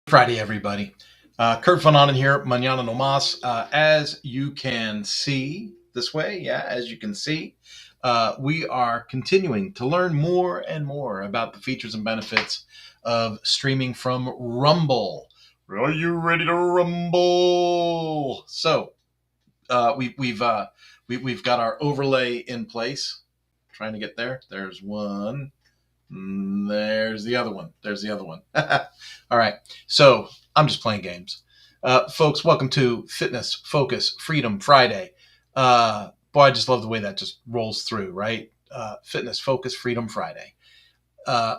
Friday, everybody. Kurt Van Onen here, Manana No Mas. As you can see this way, as you can see, we are continuing to learn more and more about the features and benefits of streaming from Rumble. Are you ready to rumble? So we've got our overlay in place. Trying to get there. There's one. There's the other one. There's the other one. All right. So I'm just playing games. Folks, welcome to Fitness, Focus, Freedom Friday. Boy, I just love the way that just rolls through, right? Fitness, Focus, Freedom Friday.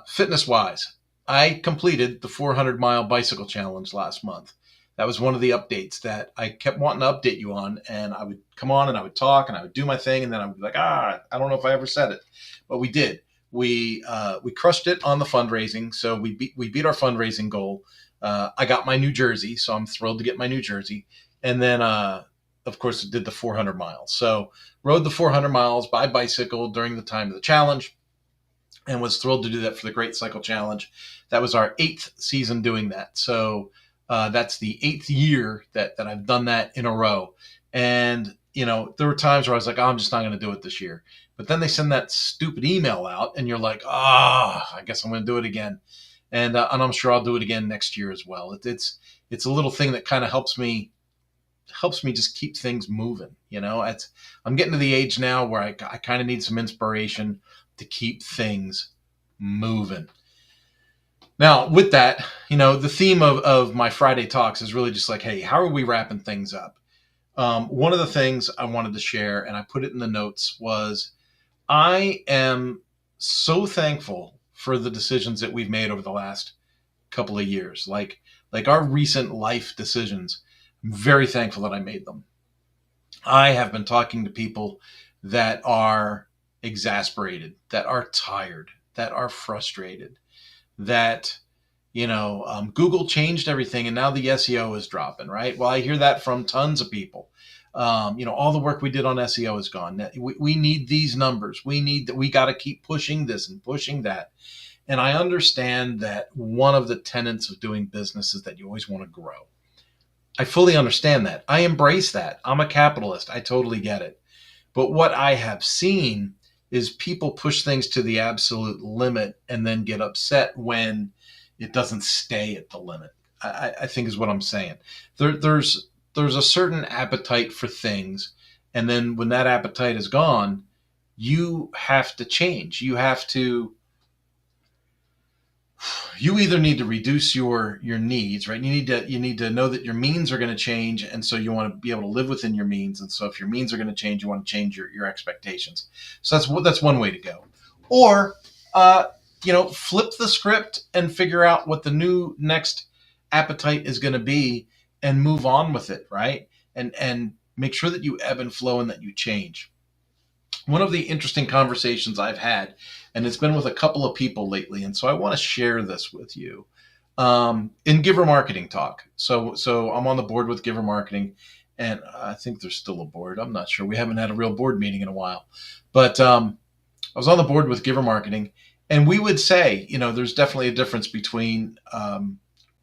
Fitness-wise, I completed the 400-mile bicycle challenge last month. That was one of the updates that I kept wanting to update you on, and I would come on and I would talk and I would do my thing, and then I would be like, I don't know if I ever said it, but we did. We crushed it on the fundraising, so we beat our fundraising goal. I got my New Jersey, so I'm thrilled to get my New Jersey, and then of course did the 400 miles. So rode the 400 miles by bicycle during the time of the challenge, and was thrilled to do that for the Great Cycle Challenge. That was our 8th season doing that. So that's the 8th year that I've done that in a row. And there were times where I was like, I'm just not going to do it this year. But then they send that stupid email out, and you're like, I guess I'm going to do it again. And I'm sure I'll do it again next year as well. It's a little thing that kind of helps me just keep things moving. I'm getting to the age now where I kind of need some inspiration to keep things moving. Now, with that, the theme of my Friday talks is really just like, hey, how are we wrapping things up? One of the things I wanted to share, and I put it in the notes, was I am so thankful for the decisions that we've made over the last couple of years, like our recent life decisions. I'm very thankful that I made them. I have been talking to people that are exasperated, that are tired, that are frustrated, that Google changed everything and now the SEO is dropping, right? Well, I hear that from tons of people. All the work we did on SEO is gone. We need these numbers. We got to keep pushing this and pushing that. And I understand that one of the tenets of doing business is that you always want to grow. I fully understand that. I embrace that. I'm a capitalist. I totally get it. But what I have seen is people push things to the absolute limit and then get upset when it doesn't stay at the limit, I think is what I'm saying. There's a certain appetite for things, and then when that appetite is gone, you have to change. You either need to reduce your needs, right? You need to know that your means are going to change, and so you want to be able to live within your means. And so if your means are going to change, you want to change your expectations. So that's one way to go. Or flip the script and figure out what the next appetite is going to be and move on with it, right? And make sure that you ebb and flow and that you change. One of the interesting conversations I've had, and it's been with a couple of people lately, and so I want to share this with you, in Giver Marketing Talk. So I'm on the board with Giver Marketing, and I think there's still a board. I'm not sure. We haven't had a real board meeting in a while. But I was on the board with Giver Marketing, and we would say, there's definitely a difference between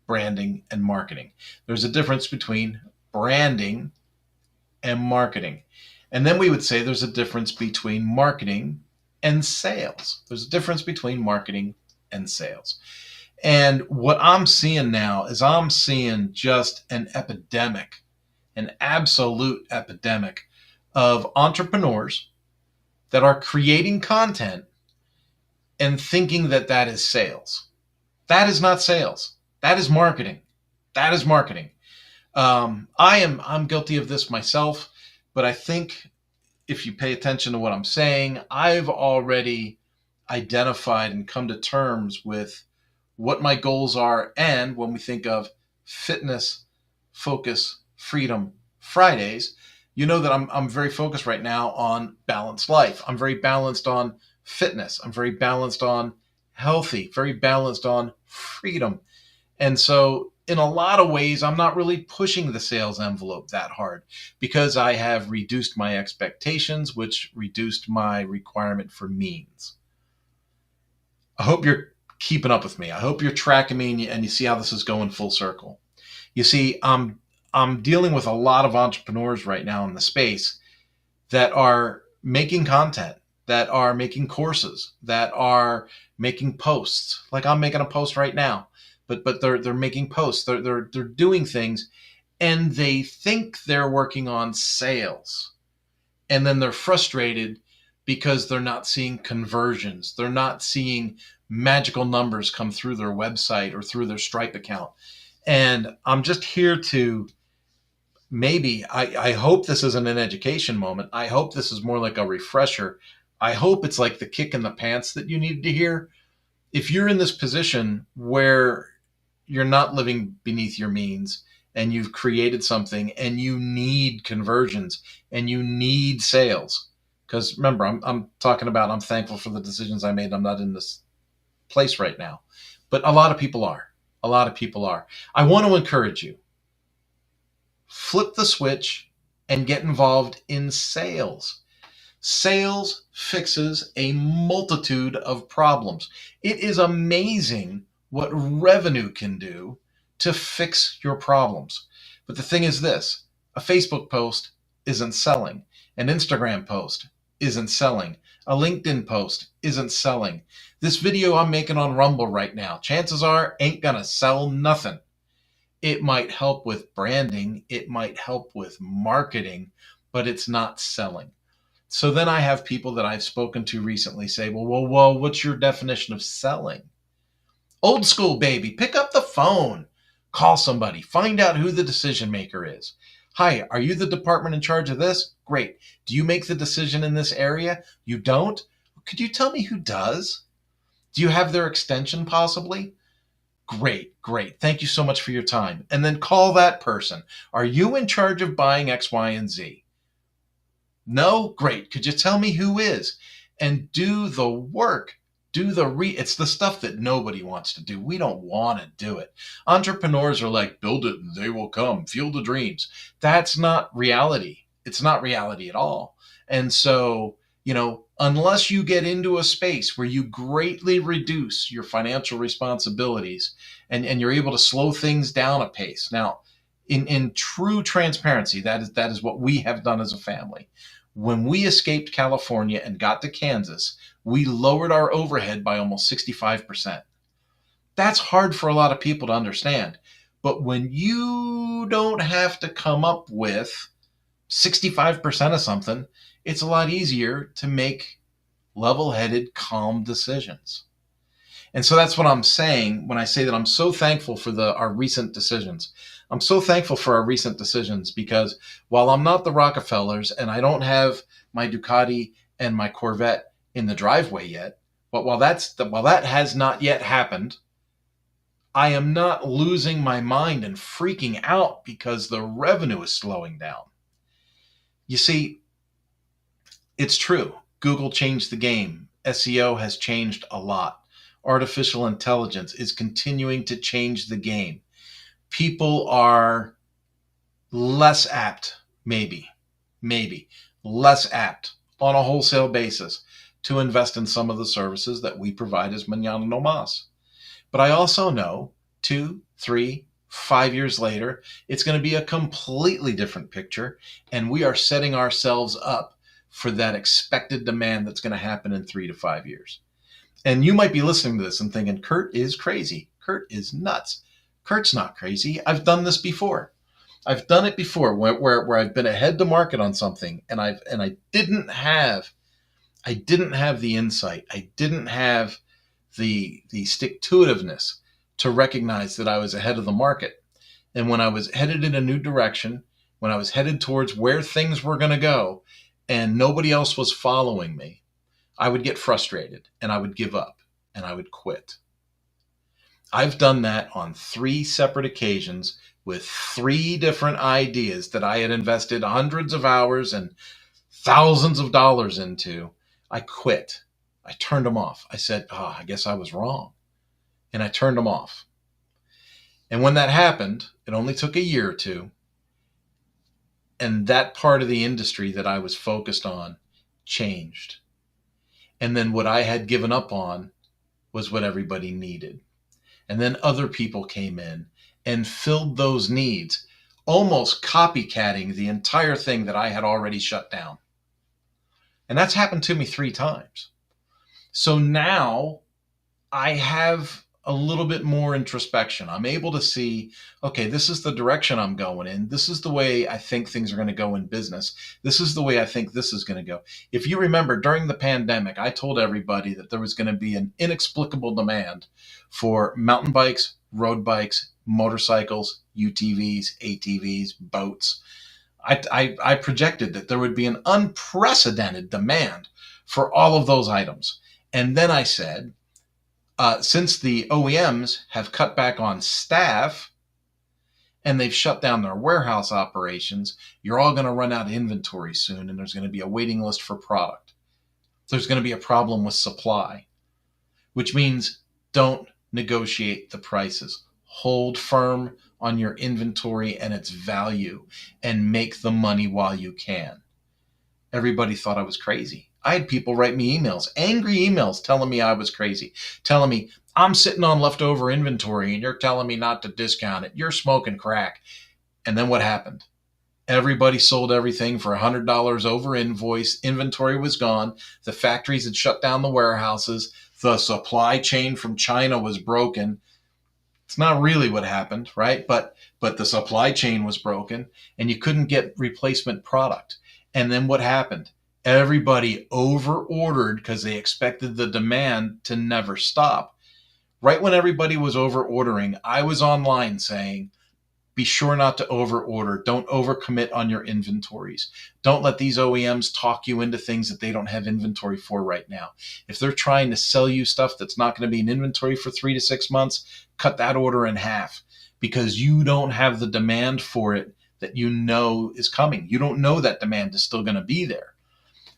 branding and marketing. There's a difference between branding and marketing. And then we would say there's a difference between marketing and sales. There's a difference between marketing and sales. And what I'm seeing now is I'm seeing just an epidemic, an absolute epidemic of entrepreneurs that are creating content and thinking that that is sales. That is not sales. That is marketing. That is marketing. I'm guilty of this myself, but I think if you pay attention to what I'm saying, I've already identified and come to terms with what my goals are. And when we think of Fitness, Focus, Freedom Fridays, you know that I'm very focused right now on balanced life. I'm very balanced on fitness. I'm very balanced on healthy, very balanced on freedom. And so in a lot of ways, I'm not really pushing the sales envelope that hard because I have reduced my expectations, which reduced my requirement for means. I hope you're keeping up with me. I hope you're tracking me and you see how this is going full circle. You see, I'm dealing with a lot of entrepreneurs right now in the space that are making content, that are making courses, that are making posts. Like I'm making a post right now, but they're making posts. They're doing things, and they think they're working on sales, and then they're frustrated because they're not seeing conversions. They're not seeing magical numbers come through their website or through their Stripe account. And I'm just here to maybe, I hope this isn't an education moment. I hope this is more like a refresher. I hope it's like the kick in the pants that you needed to hear. If you're in this position where you're not living beneath your means and you've created something and you need conversions and you need sales, because remember, I'm talking about I'm thankful for the decisions I made. I'm not in this place right now, but a lot of people are. A lot of people are. I want to encourage you. Flip the switch and get involved in sales. Sales fixes a multitude of problems. It is amazing what revenue can do to fix your problems. But the thing is this, a Facebook post isn't selling. An Instagram post isn't selling. A LinkedIn post isn't selling. This video I'm making on Rumble right now, chances are ain't gonna sell nothing. It might help with branding, it might help with marketing, but it's not selling. So then I have people that I've spoken to recently say, well, what's your definition of selling? Old school, baby. Pick up the phone, call somebody, find out who the decision maker is. Hi, are you the department in charge of this? Great. Do you make the decision in this area? You don't? Could you tell me who does? Do you have their extension possibly? Great. Thank you so much for your time. And then call that person. Are you in charge of buying X, Y, and Z? No? Great. Could you tell me who is? And do the work. It's the stuff that nobody wants to do. We don't want to do it. Entrepreneurs are like, build it and they will come. Field of dreams. That's not reality. It's not reality at all. And so, unless you get into a space where you greatly reduce your financial responsibilities and you're able to slow things down a pace. Now, in true transparency, that is what we have done as a family. When we escaped California and got to Kansas, we lowered our overhead by almost 65%. That's hard for a lot of people to understand. But when you don't have to come up with 65% of something, it's a lot easier to make level-headed, calm decisions. And so that's what I'm saying when I say that I'm so thankful for our recent decisions. I'm so thankful for our recent decisions because while I'm not the Rockefellers and I don't have my Ducati and my Corvette in the driveway yet, but while that has not yet happened, I am not losing my mind and freaking out because the revenue is slowing down. You see, it's true. Google changed the game. SEO has changed a lot. Artificial intelligence is continuing to change the game. People are less apt, maybe less apt on a wholesale basis to invest in some of the services that we provide as Mañana No Mas. But I also know 2, 3, 5 years later, it's going to be a completely different picture, and we are setting ourselves up for that expected demand that's going to happen in 3 to 5 years. And you might be listening to this and thinking, Kurt is crazy. Kurt is nuts. Kurt's not crazy. I've done this before. I've done it before where I've been ahead to market on something and I didn't have the insight. I didn't have the stick-to-itiveness to recognize that I was ahead of the market. And when I was headed in a new direction, when I was headed towards where things were going to go and nobody else was following me, I would get frustrated and I would give up and I would quit. I've done that on 3 separate occasions with 3 different ideas that I had invested hundreds of hours and thousands of dollars into. I quit. I turned them off. I said, I guess I was wrong. And I turned them off. And when that happened, it only took a year or 2. And that part of the industry that I was focused on changed. And then what I had given up on was what everybody needed. And then other people came in and filled those needs, almost copycatting the entire thing that I had already shut down. And that's happened to me 3 times. So now I have a little bit more introspection. I'm able to see, okay, this is the direction I'm going in. This is the way I think things are going to go in business. This is the way I think this is going to go. If you remember, during the pandemic, I told everybody that there was going to be an inexplicable demand for mountain bikes, road bikes, motorcycles, UTVs, ATVs, boats. I projected that there would be an unprecedented demand for all of those items. And then I said, since the OEMs have cut back on staff and they've shut down their warehouse operations, you're all going to run out of inventory soon, and there's going to be a waiting list for product. There's going to be a problem with supply, which means don't negotiate the prices. Hold firm on your inventory and its value and make the money while you can. Everybody thought I was crazy. I had people write me emails, angry emails, telling me I was crazy, telling me I'm sitting on leftover inventory and you're telling me not to discount it. You're smoking crack. And then what happened? Everybody sold everything for $100 over invoice. Inventory was gone. The factories had shut down the warehouses. The supply chain from China was broken. It's not really what happened, right? But the supply chain was broken and you couldn't get replacement product. And then what happened? Everybody over-ordered because they expected the demand to never stop. Right when everybody was over-ordering, I was online saying, be sure not to over-order. Don't overcommit on your inventories. Don't let these OEMs talk you into things that they don't have inventory for right now. If they're trying to sell you stuff that's not going to be in inventory for 3 to 6 months, cut that order in half because you don't have the demand for it that you know is coming. You don't know that demand is still going to be there.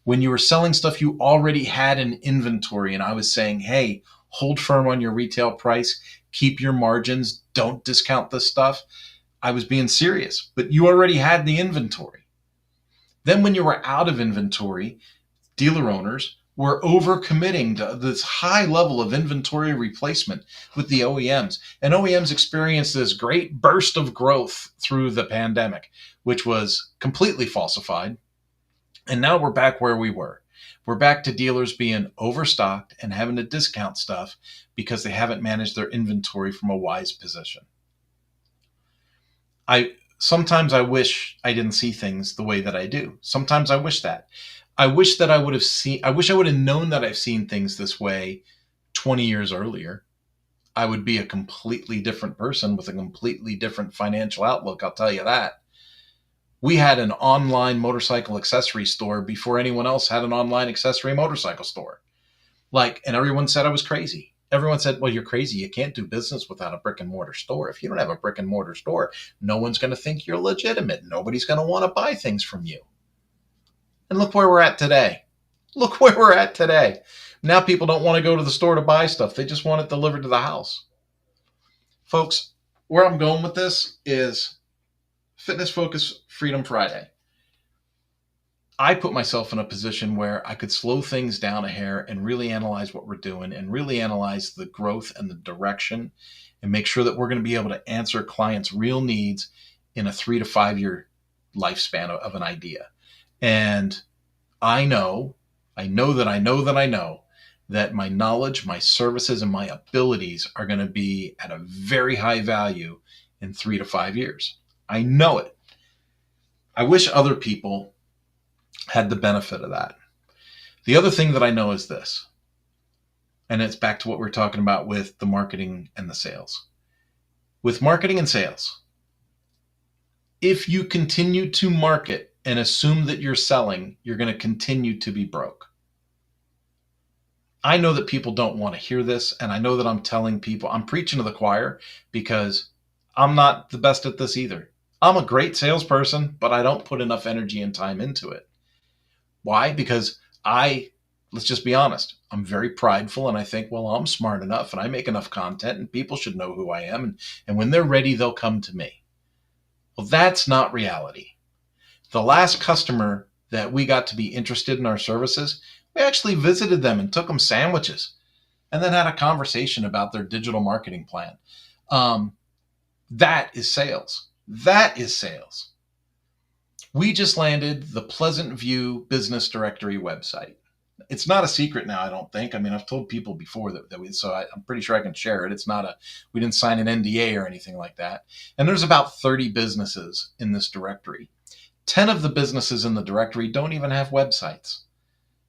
When you were selling stuff you already had in inventory, and I was saying, hey, hold firm on your retail price, keep your margins, don't discount this stuff, I was being serious, but you already had the inventory. Then when you were out of inventory, dealer owners were overcommitting to this high level of inventory replacement with the OEMs. And OEMs experienced this great burst of growth through the pandemic, which was completely falsified. And now we're back where we were. We're back to dealers being overstocked and having to discount stuff because they haven't managed their inventory from a wise position. Sometimes I wish I didn't see things the way that I do. Sometimes I wish that. I wish I would have known that I've seen things this way 20 years earlier. I would be a completely different person with a completely different financial outlook, I'll tell you that. We had an online motorcycle accessory store before anyone else had an online accessory motorcycle store. And everyone said I was crazy. Everyone said, well, you're crazy. You can't do business without a brick and mortar store. If you don't have a brick and mortar store, no one's going to think you're legitimate. Nobody's going to want to buy things from you. And look where we're at today. Look where we're at today. Now people don't want to go to the store to buy stuff. They just want it delivered to the house. Folks, where I'm going with this is Fitness Focus Freedom Friday. I put myself in a position where I could slow things down a hair and really analyze what we're doing and really analyze the growth and the direction and make sure that we're going to be able to answer clients' real needs in a 3 to 5 year lifespan of an idea. And I know that my knowledge, my services, and my abilities are going to be at a very high value in 3 to 5 years. I know it. I wish other people had the benefit of that. The other thing that I know is this, and it's back to what we're talking about with the marketing and the sales. With marketing and sales, if you continue to market and assume that you're selling, you're going to continue to be broke. I know that people don't want to hear this, and I know that I'm telling people, I'm preaching to the choir because I'm not the best at this either. I'm a great salesperson, but I don't put enough energy and time into it. Why? Because let's just be honest, I'm very prideful and I think, well, I'm smart enough and I make enough content and people should know who I am. And when they're ready, they'll come to me. Well, that's not reality. The last customer that we got to be interested in our services, we actually visited them and took them sandwiches. and then had a conversation about their digital marketing plan. That is sales. That is sales. We just landed the Pleasant View Business Directory website. It's not a secret now, I don't think. I mean, I've told people before I'm pretty sure I can share it. We didn't sign an NDA or anything like that. And there's about 30 businesses in this directory. 10 of the businesses in the directory don't even have websites.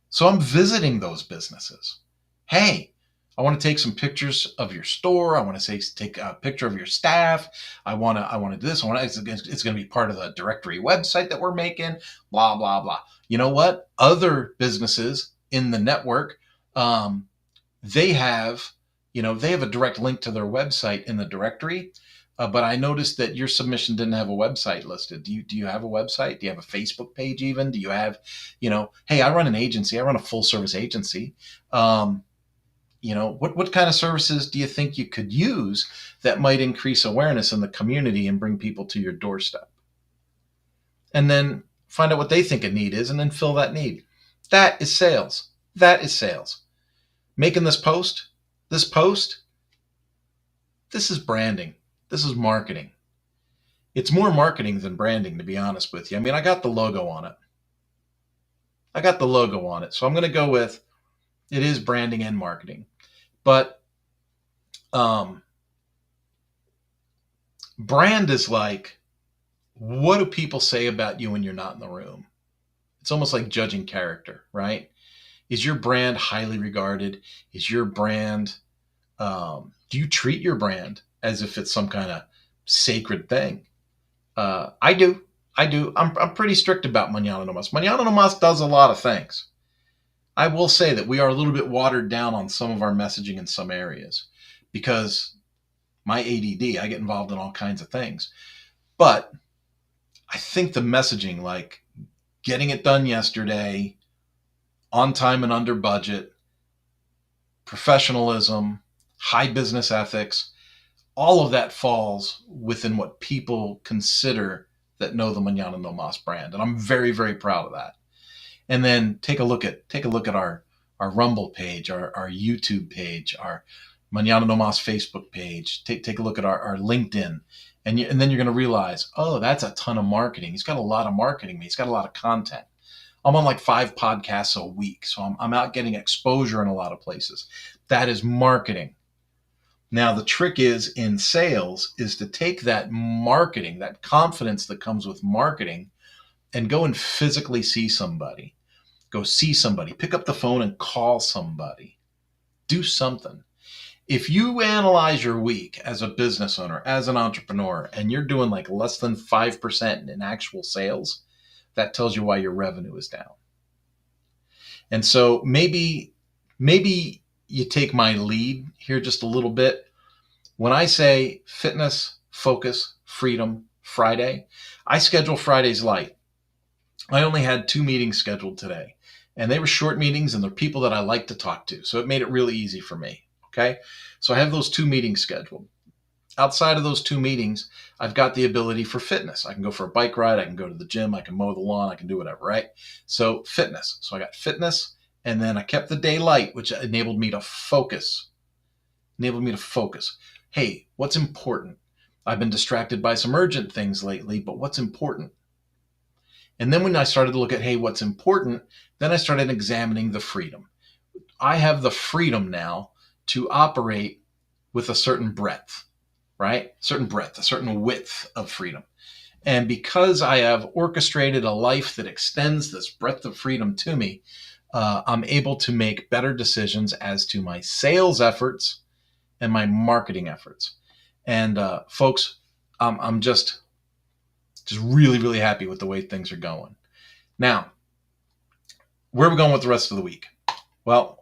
So I'm visiting those businesses. Hey, I want to take some pictures of your store. I want to take a picture of your staff. I want to do this. It's going to be part of the directory website that we're making, blah, blah, blah. You know what? Other businesses in the network, they have a direct link to their website in the directory. But I noticed that your submission didn't have a website listed. Do you have a website? Do you have a Facebook page even? Do you have, hey, I run an agency. I run a full service agency. What kind of services do you think you could use that might increase awareness in the community and bring people to your doorstep? And then find out what they think a need is and then fill that need. That is sales. That is sales. Making this post, this is branding. This is marketing. It's more marketing than branding, to be honest with you. I mean, I got the logo on it. So I'm going to go with it is branding and marketing. But brand is like, what do people say about you when you're not in the room? It's almost like judging character, right? Is your brand highly regarded? Is your brand, do you treat your brand as if it's some kind of sacred thing? I do. I'm pretty strict about Mañana No Mas. Mañana No Mas does a lot of things. I will say that we are a little bit watered down on some of our messaging in some areas because my ADD, I get involved in all kinds of things. But I think the messaging, like getting it done yesterday, on time and under budget, professionalism, high business ethics, all of that falls within what people consider that know the Mañana No Mas brand. And I'm very, very proud of that. And then take a look at our Rumble page, our YouTube page, our Mañana No Mas Facebook page. Take a look at our LinkedIn. And then you're going to realize, oh, that's a ton of marketing. He's got a lot of marketing. He's got a lot of content. I'm on like 5 podcasts a week. So I'm out getting exposure in a lot of places. That is marketing. Now, the trick is in sales is to take that marketing, that confidence that comes with marketing, and go and physically see somebody. Go see somebody. Pick up the phone and call somebody. Do something. If you analyze your week as a business owner, as an entrepreneur, and you're doing like less than 5% in actual sales, that tells you why your revenue is down. And so maybe you take my lead here just a little bit. When I say fitness, focus, freedom, Friday, I schedule Fridays light. I only had 2 meetings scheduled today, and they were short meetings, and they're people that I like to talk to. So it made it really easy for me. Okay. So I have those 2 meetings scheduled. Outside of those 2 meetings, I've got the ability for fitness. I can go for a bike ride. I can go to the gym. I can mow the lawn. I can do whatever, right? So fitness. So I got fitness, and then I kept the day light, which enabled me to focus. Hey, what's important? I've been distracted by some urgent things lately, but what's important? And then when I started to look at, hey, what's important, then I started examining the freedom. I have the freedom now to operate with a certain breadth, right? A certain width of freedom. And because I have orchestrated a life that extends this breadth of freedom to me, I'm able to make better decisions as to my sales efforts and my marketing efforts. And folks, I'm just really, really happy with the way things are going. Now, where are we going with the rest of the week? Well,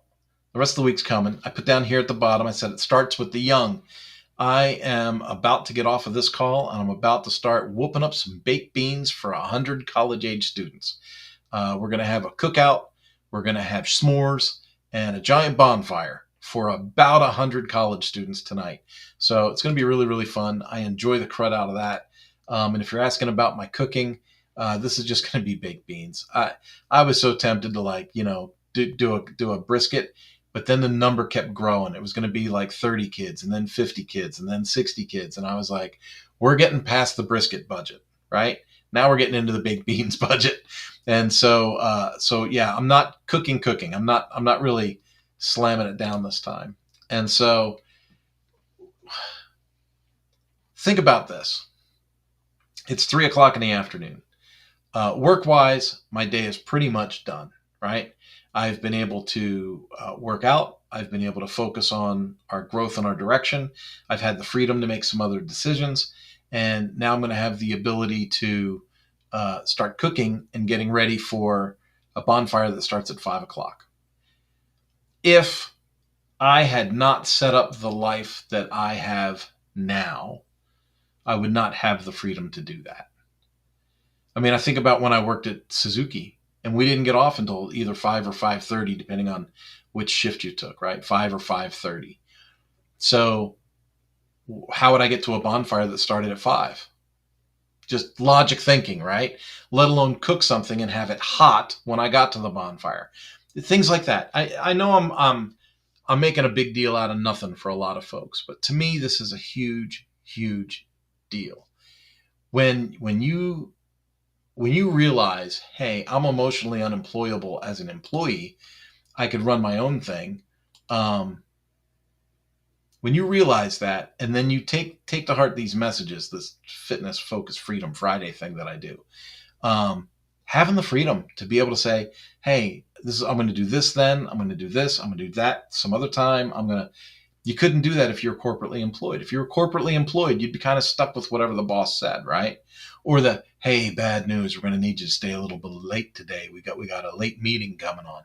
the rest of the week's coming. I put down here at the bottom, I said it starts with the young. I am about to get off of this call, and I'm about to start whooping up some baked beans for 100 college-age students. We're going to have a cookout. We're going to have s'mores and a giant bonfire for about 100 college students tonight. So it's going to be really, really fun. I enjoy the crud out of that. And if you're asking about my cooking, this is just going to be baked beans. I was so tempted to do a brisket, But then the number kept growing. It was going to be like 30 kids and then 50 kids and then 60 kids. And I was like, we're getting past the brisket budget, right? Now we're getting into the baked beans budget. And so yeah, I'm not cooking. I'm not really slamming it down this time. And so think about this. It's 3 o'clock in the afternoon. Work-wise, my day is pretty much done, right? I've been able to work out. I've been able to focus on our growth and our direction. I've had the freedom to make some other decisions. And now I'm going to have the ability to start cooking and getting ready for a bonfire that starts at 5 o'clock. If I had not set up the life that I have now, I would not have the freedom to do that. I mean, I think about when I worked at Suzuki, and we didn't get off until either 5 or 5:30, depending on which shift you took, right? 5 or 5:30. So how would I get to a bonfire that started at 5? Just logic thinking, right? Let alone cook something and have it hot when I got to the bonfire. Things like that. I know I'm making a big deal out of nothing for a lot of folks, but to me, this is a huge, huge deal. When you realize, hey, I'm emotionally unemployable as an employee, I could run my own thing. When you realize that, and then you take to heart these messages, this fitness, focus, freedom Friday thing that I do, having the freedom to be able to say, hey, I'm going to do this then, I'm going to do this, I'm going to do that some other time. You couldn't do that if you're corporately employed. If you were corporately employed, you'd be kind of stuck with whatever the boss said, right? Or hey, bad news, we're going to need you to stay a little bit late today. We got a late meeting coming on.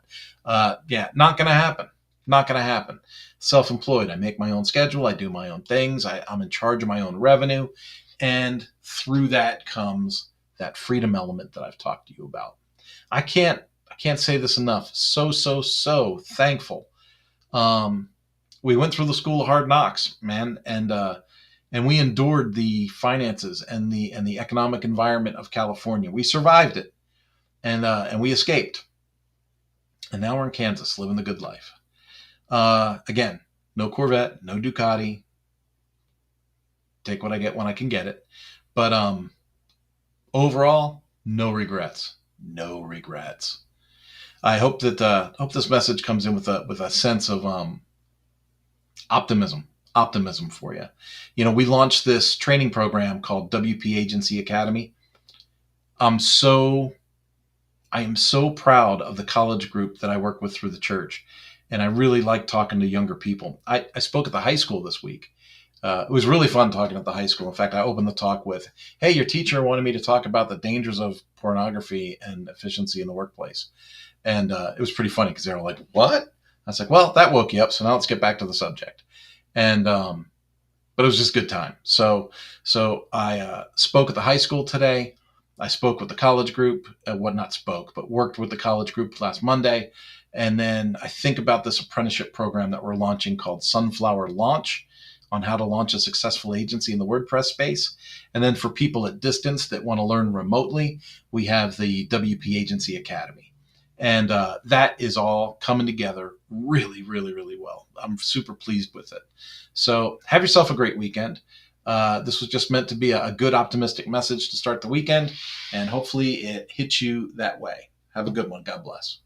Yeah, not going to happen. Not going to happen. Self-employed, I make my own schedule. I do my own things. I'm in charge of my own revenue. And through that comes that freedom element that I've talked to you about. I can't say this enough. So thankful. We went through the school of hard knocks, man. And we endured the finances and the economic environment of California. We survived it, and we escaped. And now we're in Kansas, living the good life. Again, no Corvette, no Ducati. Take what I get when I can get it. But overall, no regrets. No regrets. I hope that hope this message comes in with a sense of optimism for you. You know, we launched this training program called WP Agency Academy. I am so proud of the college group that I work with through the church. And I really like talking to younger people. I spoke at the high school this week. It was really fun talking at the high school. In fact, I opened the talk with, hey, your teacher wanted me to talk about the dangers of pornography and efficiency in the workplace. And it was pretty funny because they were like, what? I was like, well, that woke you up. So now let's get back to the subject. And but it was just a good time. So I spoke at the high school today. I spoke with the college group. But worked with the college group last Monday. And then I think about this apprenticeship program that we're launching called Sunflower Launch, on how to launch a successful agency in the WordPress space. And then for people at distance that want to learn remotely, we have the WP Agency Academy. And that is all coming together really, really, really well. I'm super pleased with it. So have yourself a great weekend. This was just meant to be a good, optimistic message to start the weekend, and hopefully it hits you that way. Have a good one. God bless.